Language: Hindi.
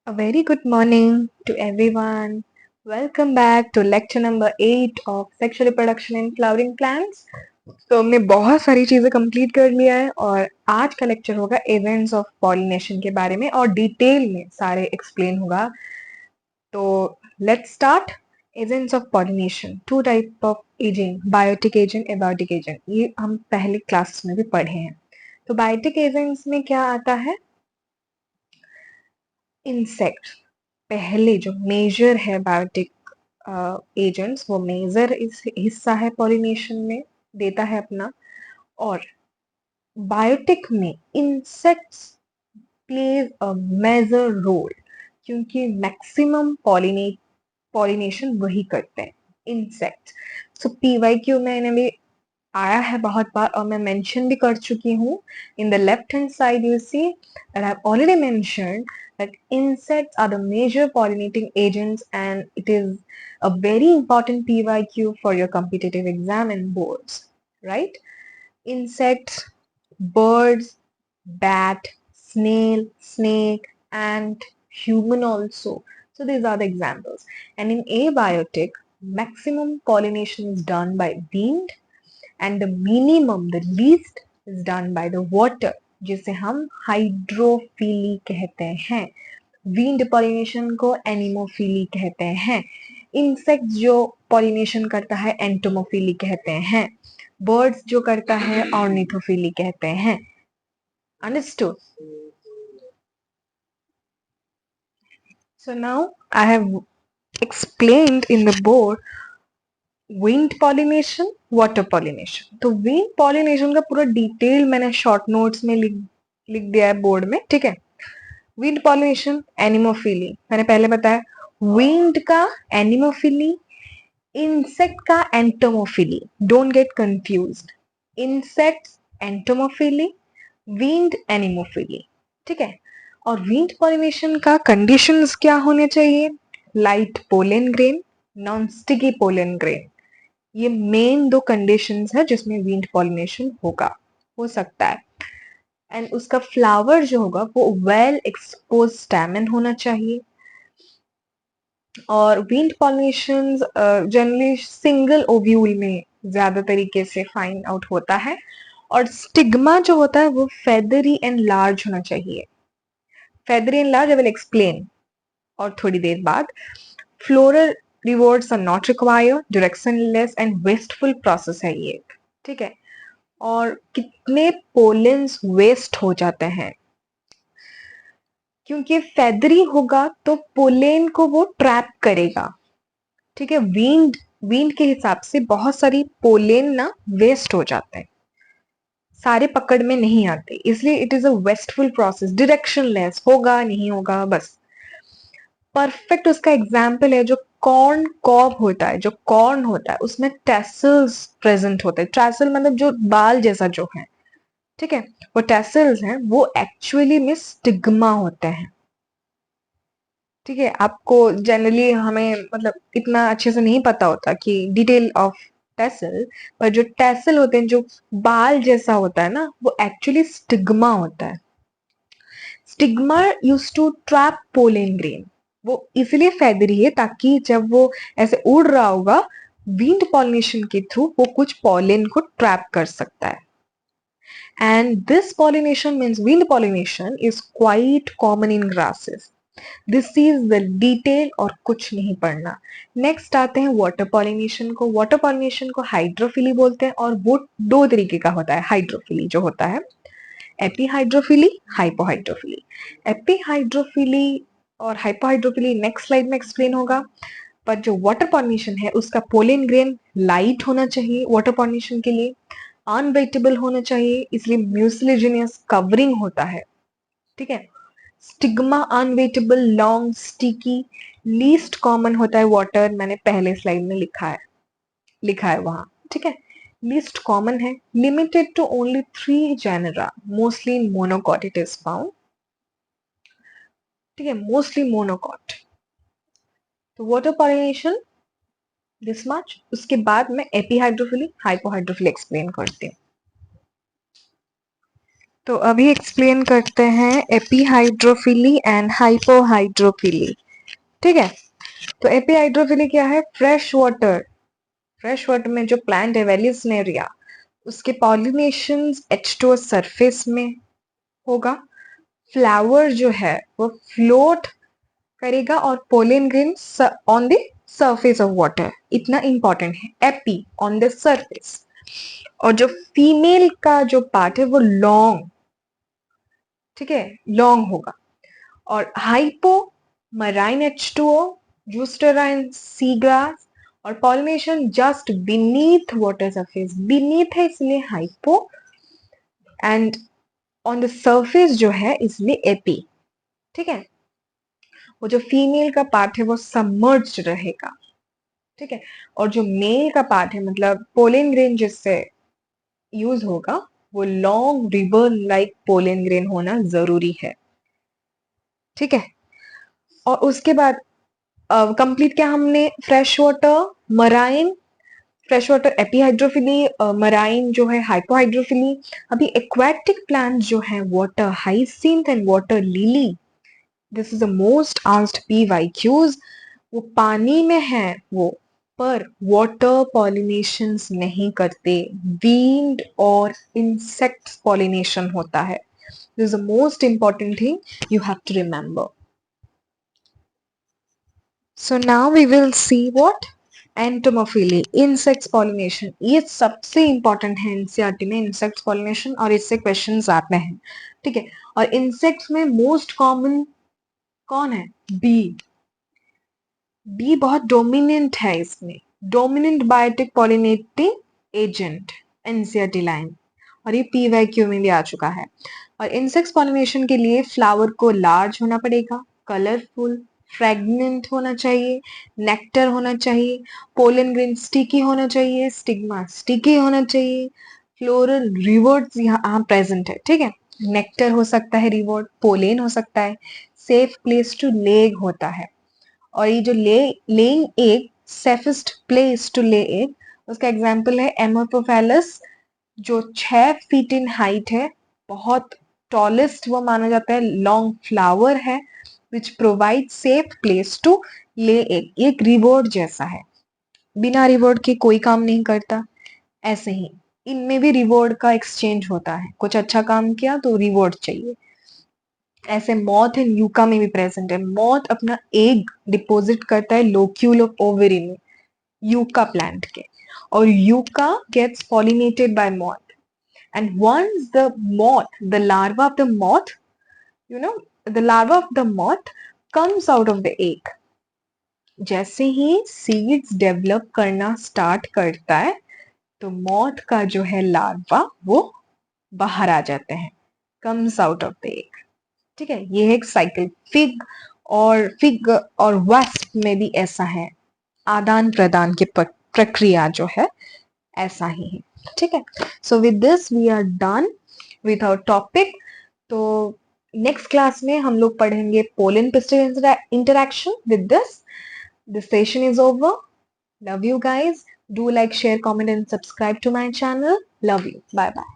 A very good morning to everyone. Welcome back to lecture number 8 of sexual reproduction in flowering plants. तो हमने बहुत सारी चीजें कंप्लीट कर लिया है और आज का लेक्चर होगा इवेंट्स ऑफ पॉलिनेशन के बारे में और डिटेल में सारे एक्सप्लेन होगा. तो let's start. Agents of pollination, two type of agent, biotic agent, abiotic agent. ये हम पहले क्लासेस में भी पढ़े हैं. तो बायोटिक एजेंट्स में क्या आता है? इंसेक्ट. पहले जो मेजर है बायोटिक एजेंट्स, वो मेजर हिस्सा है पॉलिनेशन में, देता है अपना. और बायोटिक में insects plays a major role, क्योंकि मैक्सिमम पॉलिनेशन वही करते हैं, इंसेक्ट्स. सो पीवाईक्यू में भी आया है बहुत बार और मैं मेंशन भी कर चुकी हूँ. In the left hand side you see that I have already mentioned that insects are the major pollinating agents, and it is a very important PYQ for your competitive exam and boards, right? Insects, birds, bat, snail, snake, ant, human also. So these are the examples. And in abiotic, maximum pollination is done by winged, and the minimum, the least, is done by the water, जिसे हम हाइड्रोफिली कहते हैं. वीन्ड पॉलिनेशन को एनिमोफिली कहते हैं. इंसेक्ट जो पॉलिनेशन करता है एंटोमोफिली कहते हैं. बर्ड्स जो करता है ऑर्निथोफिली कहते हैं. Understood? So now I have explained in the board wind pollination, water pollination. तो विंड पॉलिनेशन का पूरा डिटेल मैंने शॉर्ट नोट्स में लिख दिया है बोर्ड में, ठीक है. विंड पॉलिनेशन, एनिमोफिली मैंने पहले बताया. विंड का एनिमोफिली, इंसेक्ट का entomophily. Don't get confused. Insect entomophily, wind anemophily, ठीक है. और विंड पॉलिनेशन का कंडीशंस क्या होने चाहिए? Light pollen grain, non sticky pollen grain. ये मेन दो कंडीशंस है जिसमें विंड पॉलिनेशन हो सकता है. एंड उसका फ्लावर जो होगा वो वेल एक्सपोज स्टैमेन होना चाहिए. और wind pollination generally single ovule में ज्यादा तरीके से फाइंड आउट होता है. और स्टिग्मा जो होता है वो फेदरी एंड लार्ज होना चाहिए. Feathery and large I will explain और थोड़ी देर बाद. Floral rewards are not required, directionless and wasteful process है ये, ठीक है. और कितने पोलेंस वेस्ट हो जाते हैं, क्योंकि फेदरी होगा तो पोलेन को वो ट्रैप करेगा, ठीक है. विंड विंड के हिसाब से बहुत सारी पोलेन ना वेस्ट हो जाते हैं, सारे पकड़ में नहीं आते, इसलिए it is a wasteful process. Directionless होगा नहीं होगा बस. परफेक्ट उसका एग्जाम्पल है जो कॉर्न कॉब होता है. जो कॉर्न होता है उसमें टैसल्स प्रेजेंट होते हैं. टैसल मतलब जो बाल जैसा जो है, ठीक है. वो टैसल्स हैं, वो एक्चुअली में स्टिग्मा होते हैं, ठीक है. आपको जनरली हमें मतलब इतना अच्छे से नहीं पता होता कि डिटेल ऑफ टैसल, पर जो टैसल होते हैं, जो बाल जैसा होता है ना, वो एक्चुअली स्टिग्मा होता है. Stigma use to trap pollen grain. वो इसलिए फेदरी है ताकि जब वो ऐसे उड़ रहा होगा विंड पॉलिनेशन के थ्रू वो कुछ पॉलन को ट्रैप कर सकता है. And this pollination means wind pollination is quite common in grasses. This is the detail और कुछ नहीं पढ़ना. नेक्स्ट आते हैं वाटर पॉलिनेशन को. वाटर पॉलिनेशन को हाइड्रोफिली बोलते हैं और वो दो तरीके का होता है. हाइड्रोफिली जो होता है एपीहाइड्रोफिली, हाइपोहाइड्रोफिली. एपीहाइड्रोफिली और हाइपोहाइड्रोफिली नेक्स्ट स्लाइड में एक्सप्लेन होगा. पर जो वाटर पॉलिनेशन है उसका पोलन ग्रेन लाइट होना चाहिए वाटर पॉलिनेशन के लिए. अनवेटेबल होना चाहिए, इसलिए म्यूसिलेजिनियस कवरिंग होता है, ठीक है. Stigma unwettable, long, sticky, least common होता है वाटर. मैंने पहले स्लाइड में लिखा है वहां, ठीक है. लीस्ट कॉमन है. Limited to only 3 genera, mostly in monocot it is found, ठीक है. Mostly monocot. तो वाटर पॉलिनेशन दिस मच. उसके बाद मैं एपीहाइड्रोफिली, हाइपोहाइड्रोफिली एक्सप्लेन करती हूँ. तो अभी एक्सप्लेन करते हैं एपीहाइड्रोफिली एंड हाइपोहाइड्रोफिली। ठीक है, तो एपीहाइड्रोफिली क्या है? फ्रेश वाटर में जो प्लांट है वेलिस्नेरिया, उसके पॉलिनेशन H2O सरफेस में होगा। फ्लावर जो है वो फ्लोट करेगा और pollen grain on the surface of water. इतना इंपॉर्टेंट है, एपी ऑन द सरफेस। और जो फीमेल का जो पार्ट है वो लॉन्ग, ठीक है, लॉन्ग होगा। और हाइपो मराइन H2O, जूस्टराइन सी ग्रास, और pollination just beneath water surface. Beneath है इसलिए hypo, and on the surface जो है इसलिए एपी। ठीक है, वो जो फीमेल का पार्ट है वो सबमर्ज्ड रहेगा। ठीक है, और जो मेल का पार्ट है मतलब पोलन ग्रेन जिससे यूज होगा वो long river like pollen grain होना जरूरी है। ठीक है, और उसके बाद कंप्लीट क्या हमने? Fresh water marine, fresh water epihydrophily, marine जो है हाइपोहाइड्रोफिली। अभी एक्वाटिक प्लांट जो है water hyacinth and water lily, this is the most asked PYQs। वो पानी में है वो, पर वाटर पॉलिनेशंस नहीं करते, वींड और इंसेक्ट्स पॉलिनेशन होता है। This is the most important thing you have to remember. So now we will see what? Entomophily, insects pollination. ये सबसे इंपॉर्टेंट है एनसीईआरटी में, इंसेक्ट्स पॉलिनेशन, और इससे क्वेश्चंस आते हैं। ठीक है, और इंसेक्ट्स में मोस्ट कॉमन कौन है? बी। बी बहुत डोमिनेंट है इसमें, dominant biotic pollinating agent, NCERT line. और ये PYQ में भी आ चुका है। और इंसेक्ट्स पॉलिनेशन के लिए फ्लावर को लार्ज होना पड़ेगा, कलरफुल, फ्रेगनेंट होना चाहिए, नेक्टर होना चाहिए, पोलन ग्रेन स्टिकी होना चाहिए, स्टिग्मा स्टिकी होना चाहिए, फ्लोरल रिवर्ड्स यहाँ प्रेजेंट है। ठीक है, नेक्टर हो सकता है, रिवर्ड, पोलेन हो सकता है, सेफ प्लेस टू लेग होता है। और ये जो laying egg, safest place to lay egg, उसका एग्जाम्पल है एमोपोफेलस, जो 6 फीट इन हाइट है, बहुत टॉलेस्ट वो माना जाता है, लॉन्ग फ्लावर है, which provide safe place to lay egg. एक रिवॉर्ड जैसा है, बिना रिवॉर्ड के कोई काम नहीं करता। ऐसे ही इनमें भी रिवॉर्ड का एक्सचेंज होता है, कुछ अच्छा काम किया तो रिवॉर्ड चाहिए। ऐसे मॉथ एंड यूका में भी प्रेजेंट है। मॉथ अपना एग डिपॉजिट करता है लोक्यूल ऑफ ओवरी में, यूका प्लांट के, और yucca gets pollinated by moth, and once the moth, the larva of the moth, you know, the larva of the moth comes out of the egg, जैसे ही सीड्स डेवलप करना स्टार्ट करता है तो मॉथ का जो है लार्वा वो बाहर आ जाते हैं, comes out of the egg. ठीक है, ये है एक साइकिल। फिग और वास्प में भी ऐसा है, आदान प्रदान की प्रक्रिया जो है ऐसा ही है। ठीक है, so with this we are done with our topic. तो नेक्स्ट क्लास में हम लोग पढ़ेंगे pollen pistil interaction. With this session is over. Love you guys, do like, share, comment and subscribe to my channel. Love you, bye bye.